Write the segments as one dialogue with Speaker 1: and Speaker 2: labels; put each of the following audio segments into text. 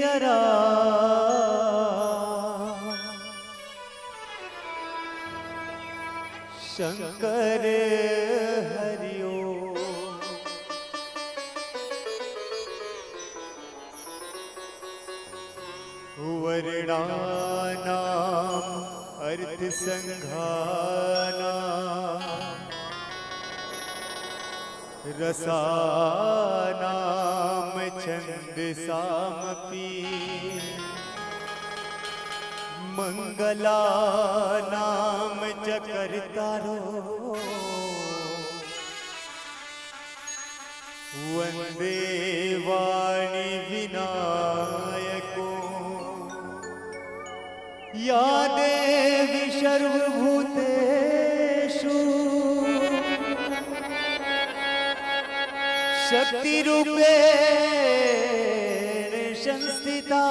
Speaker 1: यरा शंकर हरिओ वर्णानाम अर्थ संघाना रसानाम छंदसामपि मंगलानाम च कर्तारो वंदे वाणी विनायको या देवी सर्वभूतेषु शक्ति रूपेण संस्थिता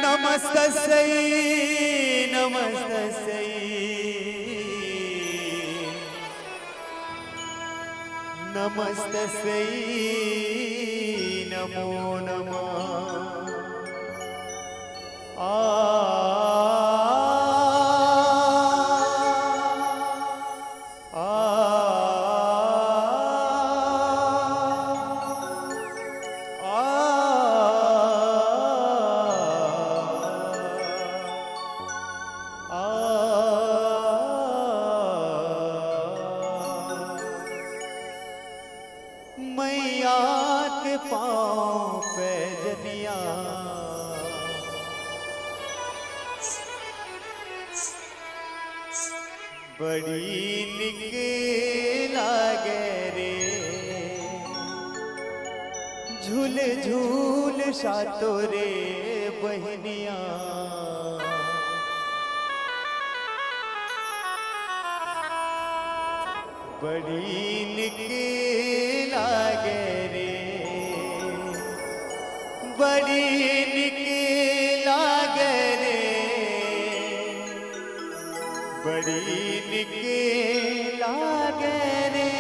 Speaker 1: नमस्तस्यै नमस्तस्यै नमस्तस्यै नमो नमः मैया के पाँव पे जनिया बड़ी निक लागे रे झूल झूल सातो रे बहनिया बड़ी निक लागे रे बड़ी निक लागे रे बड़ी निक लागे रे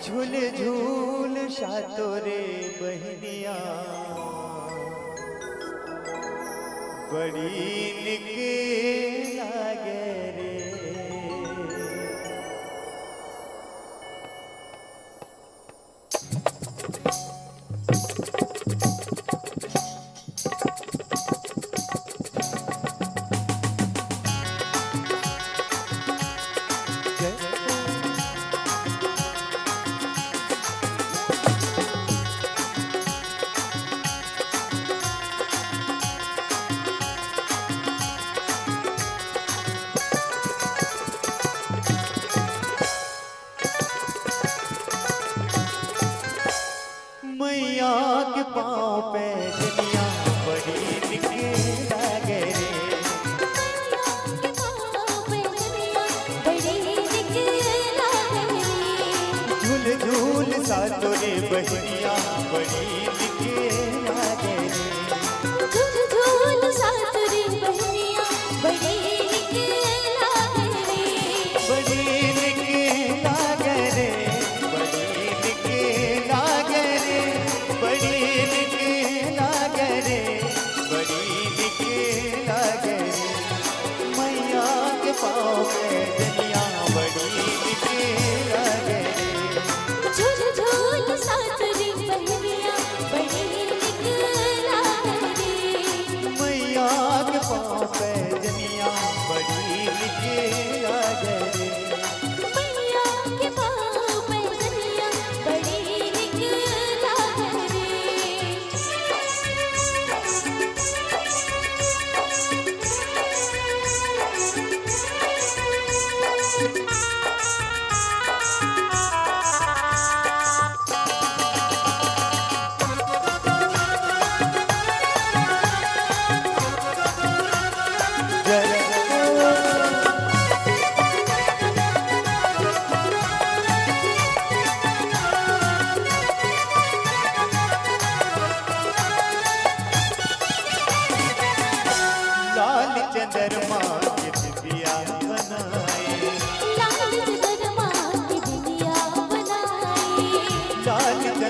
Speaker 1: झूल झूल सातो रे बहनिया बड़ी निक लागे रे मैया के पाँव पे जनिया बड़ी निक लागे रे झूल झूल सातो रे बहनिया बड़ी निक लागे रे
Speaker 2: झूल झूल सातो रे बहनिया बड़ी निक लागे रे
Speaker 1: बड़ी निक लागे रे बड़ी निक लागे रे बड़ी निक लागे रे बड़ी निक लागे रे मैया के पाँव पे जनिया बड़ी निक लागे रे
Speaker 2: झूल झूल सातो रे बहनिया बड़ी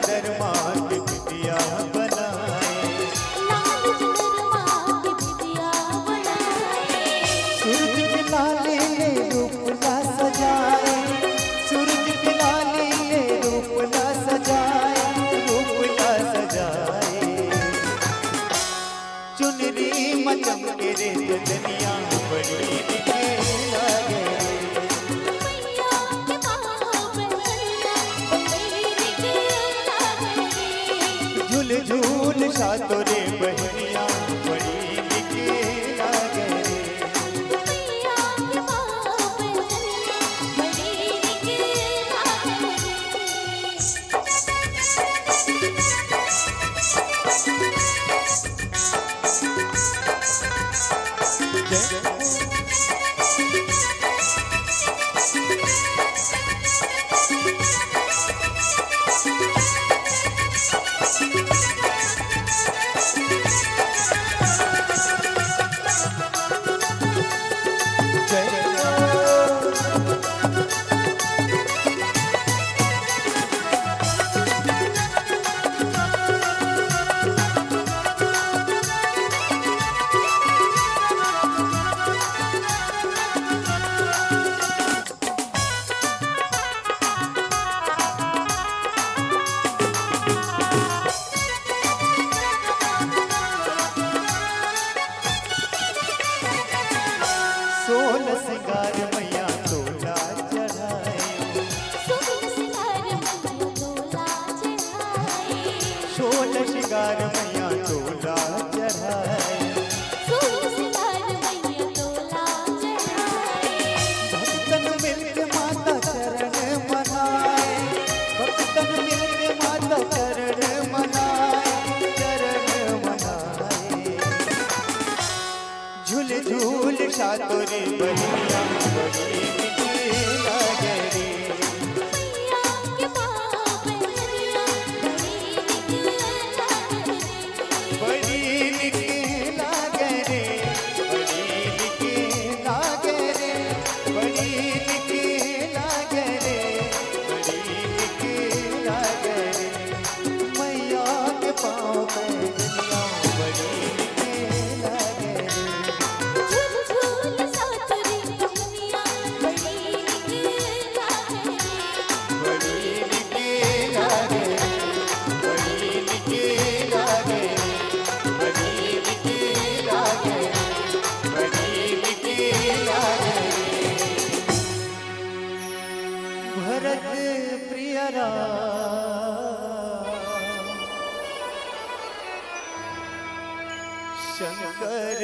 Speaker 1: चंद्रमा की बिटिया बनाए,
Speaker 2: लाल चंद्रमा की बिटिया बनाए।
Speaker 1: सूरज की लाली ने रूप ला सजाए, सूरज की लाली ने रूप ला सजाए, रूप ला सजाए। चुनरी मचम के रे दुनिया बड़ी दिखे लागे,
Speaker 2: मैया के पाँव पहनिया बड़ी निकला रे।
Speaker 1: झूल झूल सातो रे बहनिया बड़ी दिखे लागे।
Speaker 2: मैया के पाँव पहनिया बड़ी निकला
Speaker 1: सोल सिंगार मैया तोला चढ़ाए,
Speaker 2: सोल सिंगार मैया तोला चढ़ाए।
Speaker 1: सोल सिंगार मैया तोला चढ़ाए।
Speaker 2: सोल सिंगार मैया तोला चढ़ाए।
Speaker 1: भक्तन मिलके माता चरण मनाए, भक्तन मिलके माता चरण मनाए, चरण मनाए। झूल झूल सातो रे बहनिया बड़ी दिखे लागे रे,
Speaker 2: मैया के पाँव पहनिया बड़ी निकला रे।
Speaker 1: बड़ी दिखे लागे रे, बड़ी दिखे लागे रे, बड़ी दिखे लागे रे, बड़ी दिखे लागे रे। मैया के पाँव पे दुनिया बड़ी दिखे लागे रे।
Speaker 2: झूल झूल सातरी बहनिया बड़ी निकला रे।
Speaker 1: बड़ी दिखे लागे रे, बड़ी दिखे लागे रे, बड़ी दिखे लागे रे, बड़ी दिखे लागे रे। भरत प्रिय राम शंकर